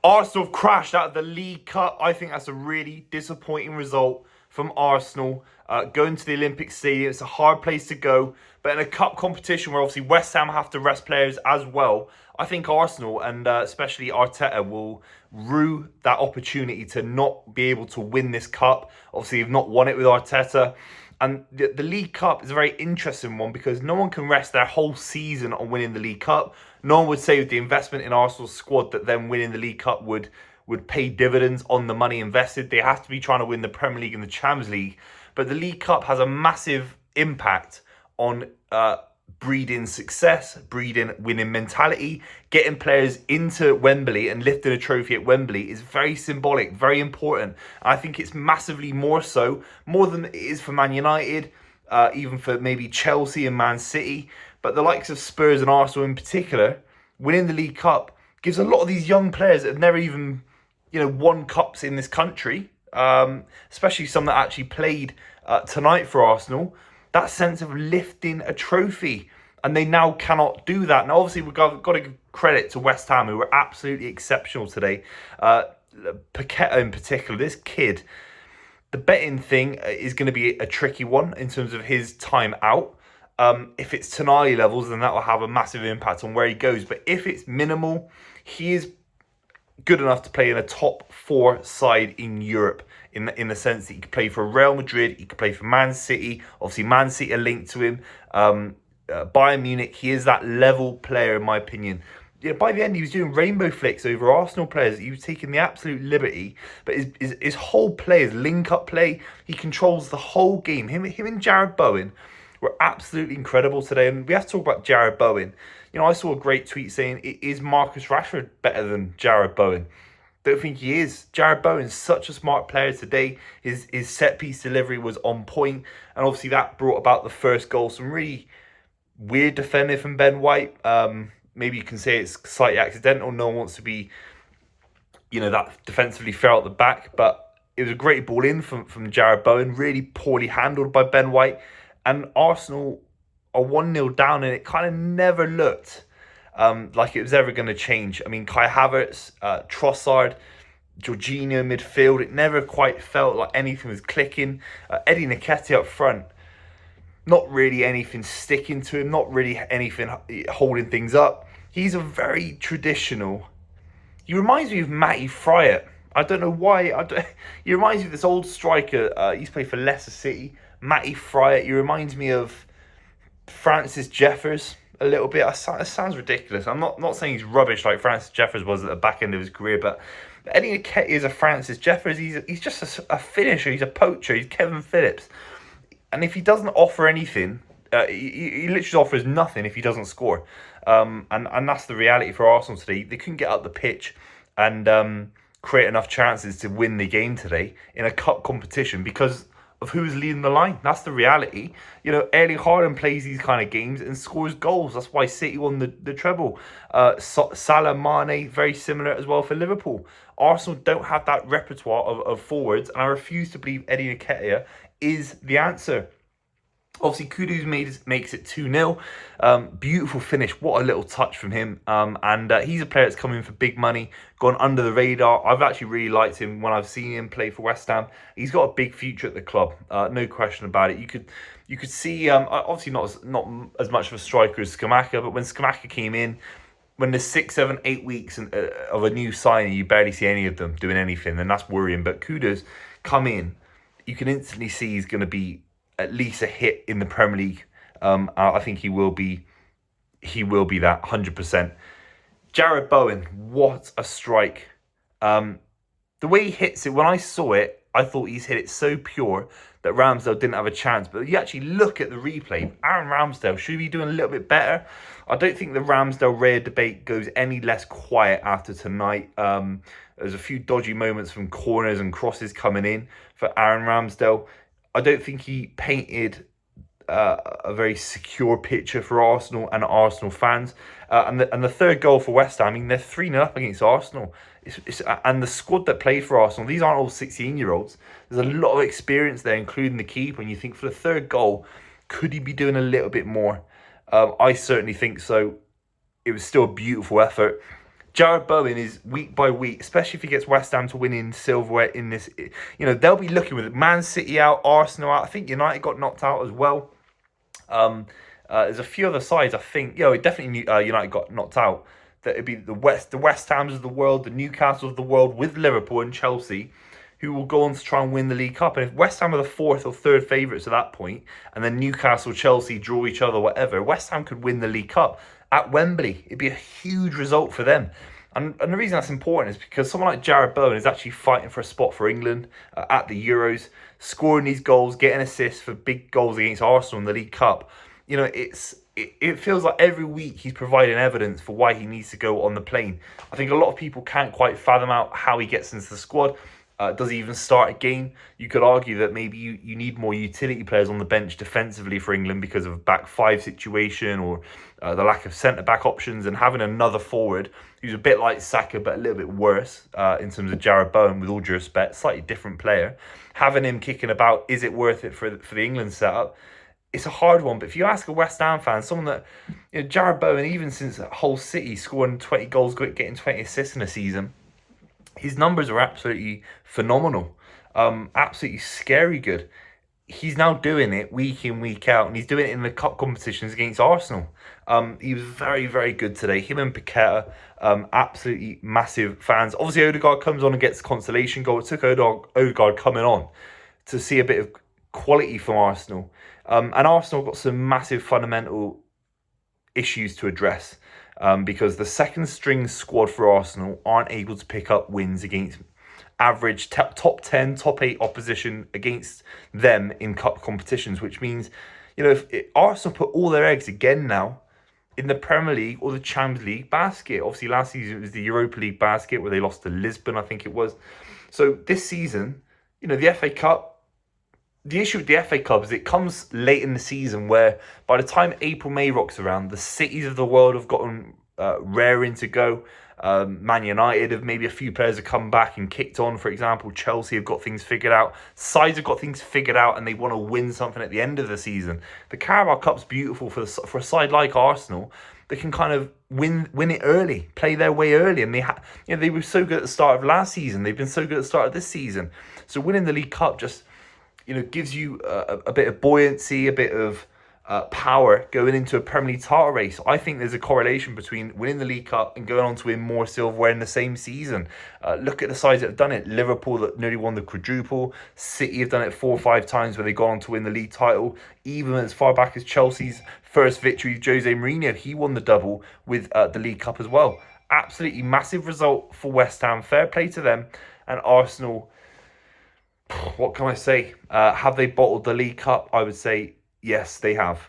Arsenal have crashed out of the League Cup. I think that's a really disappointing result from Arsenal. Going to the Olympic Stadium, it's a hard place to go. But in a cup competition where obviously West Ham have to rest players as well, I think Arsenal and especially Arteta will rue that opportunity to not be able to win this cup. Obviously, they've not won it with Arteta. And the League Cup is a very interesting one because no one can rest their whole season on winning the League Cup. No one would say with the investment in Arsenal's squad that them winning the League Cup would pay dividends on the money invested. They have to be trying to win the Premier League and the Champions League. But the League Cup has a massive impact on breeding success, breeding winning mentality. Getting players into Wembley and lifting a trophy at Wembley is very symbolic, very important. I think it's massively more than it is for Man United, even for maybe Chelsea and Man City. But the likes of Spurs and Arsenal in particular, winning the League Cup gives a lot of these young players that have never even, won cups in this country, especially some that actually played tonight for Arsenal, that sense of lifting a trophy. And they now cannot do that. Now, obviously, we've got to give credit to West Ham, who were absolutely exceptional today. Paqueta in particular, this kid, the betting thing is going to be a tricky one in terms of his time out. If it's Tonali levels, then that will have a massive impact on where he goes. But if it's minimal, he is good enough to play in a top 4 side in Europe, in the sense that he could play for Real Madrid, he could play for Man City. Obviously, Man City are linked to him. Bayern Munich, he is that level player, in my opinion. Yeah, by the end, he was doing rainbow flicks over Arsenal players. He was taking the absolute liberty. But his whole play, his link-up play, he controls the whole game. Him and Jared Bowen were absolutely incredible today. And we have to talk about Jared Bowen. I saw a great tweet saying, is Marcus Rashford better than Jared Bowen? Don't think he is. Jared Bowen's such a smart player today. His set-piece delivery was on point. And obviously that brought about the first goal. Some really weird defending from Ben White. Maybe you can say it's slightly accidental. No one wants to be, that defensively fair out the back. But it was a great ball in from Jared Bowen. Really poorly handled by Ben White. And Arsenal are 1-0 down, and it kind of never looked like it was ever going to change. I mean, Kai Havertz, Trossard, Jorginho midfield, it never quite felt like anything was clicking. Eddie Nketiah up front, not really anything sticking to him, not really anything holding things up. He's a very traditional... He reminds me of Matty Fryatt. I don't know why. He reminds me of this old striker. He's played for Leicester City. Matty Fryatt. He reminds me of Francis Jeffers a little bit. It sounds ridiculous. I'm not saying he's rubbish like Francis Jeffers was at the back end of his career, but Eddie Nketiah is a Francis Jeffers. He's just a finisher. He's a poacher. He's Kevin Phillips. And if he doesn't offer anything, he literally offers nothing if he doesn't score. And that's the reality for Arsenal today. They couldn't get up the pitch and create enough chances to win the game today in a cup competition because of who's leading the line. That's the reality. Erling Haaland plays these kind of games and scores goals. That's why City won the treble. Salah, Mane, very similar as well for Liverpool. Arsenal don't have that repertoire of forwards, and I refuse to believe Eddie Nketiah is the answer. Obviously, Kudus makes it 2-0. Beautiful finish. What a little touch from him. And he's a player that's come in for big money, gone under the radar. I've actually really liked him when I've seen him play for West Ham. He's got a big future at the club. No question about it. You could see, obviously not as much of a striker as Skamaka, but when Skamaka came in, when there's 6, 7, 8 weeks of a new signing, you barely see any of them doing anything, and that's worrying. But Kudus come in, you can instantly see he's going to be at least a hit in the Premier League. I think he will be that 100%. Jared Bowen, what a strike. The way he hits it, when I saw it, I thought he's hit it so pure that Ramsdale didn't have a chance. But you actually look at the replay, Aaron Ramsdale should be doing a little bit better. I don't think the Ramsdale-Raya debate goes any less quiet after tonight. There's a few dodgy moments from corners and crosses coming in for Aaron Ramsdale. I don't think he painted a very secure picture for Arsenal and Arsenal fans. And the third goal for West Ham, I mean, they're 3-0 up against Arsenal. And the squad that played for Arsenal, these aren't all 16-year-olds. There's a lot of experience there, including the keeper. And you think for the third goal, could he be doing a little bit more? I certainly think so. It was still a beautiful effort. Jared Bowen is week by week, especially if he gets West Ham to win in silverware in this. They'll be looking with Man City out, Arsenal out. I think United got knocked out as well. There's a few other sides. I think, definitely United got knocked out. That it'd be the West Hams of the world, the Newcastle of the world, with Liverpool and Chelsea, who will go on to try and win the League Cup. And if West Ham are the fourth or third favourites at that point, and then Newcastle, Chelsea draw each other, whatever, West Ham could win the League Cup at Wembley. It'd be a huge result for them. And the reason that's important is because someone like Jared Bowen is actually fighting for a spot for England at the Euros, scoring these goals, getting assists for big goals against Arsenal in the League Cup. It feels like every week he's providing evidence for why he needs to go on the plane. I think a lot of people can't quite fathom out how he gets into the squad. Does he even start a game? You could argue that maybe you need more utility players on the bench defensively for England because of a back five situation or the lack of centre-back options, and having another forward who's a bit like Saka but a little bit worse in terms of Jared Bowen, with all due respect, slightly different player. Having him kicking about, is it worth it for the England setup? It's a hard one, but if you ask a West Ham fan, someone that, Jared Bowen, even since Hull City, scoring 20 goals, getting 20 assists in a season, his numbers are absolutely phenomenal, absolutely scary good. He's now doing it week in, week out, and he's doing it in the cup competitions against Arsenal. He was very, very good today. Him and Paqueta, absolutely massive fans. Obviously, Odegaard comes on and gets a consolation goal. It took Odegaard coming on to see a bit of quality from Arsenal. And Arsenal got some massive fundamental issues to address. Because the second string squad for Arsenal aren't able to pick up wins against average top 10, top 8 opposition against them in cup competitions, which means, if Arsenal put all their eggs again now in the Premier League or the Champions League basket. Obviously, last season it was the Europa League basket where they lost to Lisbon, I think it was. So this season, the FA Cup, the issue with the FA Cup is it comes late in the season where by the time April, May rocks around, the cities of the world have gotten raring to go. Man United have maybe a few players have come back and kicked on. For example, Chelsea have got things figured out. Sides have got things figured out and they want to win something at the end of the season. The Carabao Cup's beautiful for a side like Arsenal. They can kind of win it early, play their way early, and they were so good at the start of last season. They've been so good at the start of this season. So winning the League Cup just gives you a bit of buoyancy, a bit of power going into a Premier League title race. I think there's a correlation between winning the League Cup and going on to win more silverware in the same season. Look at the sides that have done it. Liverpool that nearly won the quadruple. City have done it 4 or 5 times where they've gone on to win the league title. Even as far back as Chelsea's first victory, Jose Mourinho, he won the double with the League Cup as well. Absolutely massive result for West Ham. Fair play to them. And Arsenal, what can I say? Have they bottled the League Cup? I would say yes, they have.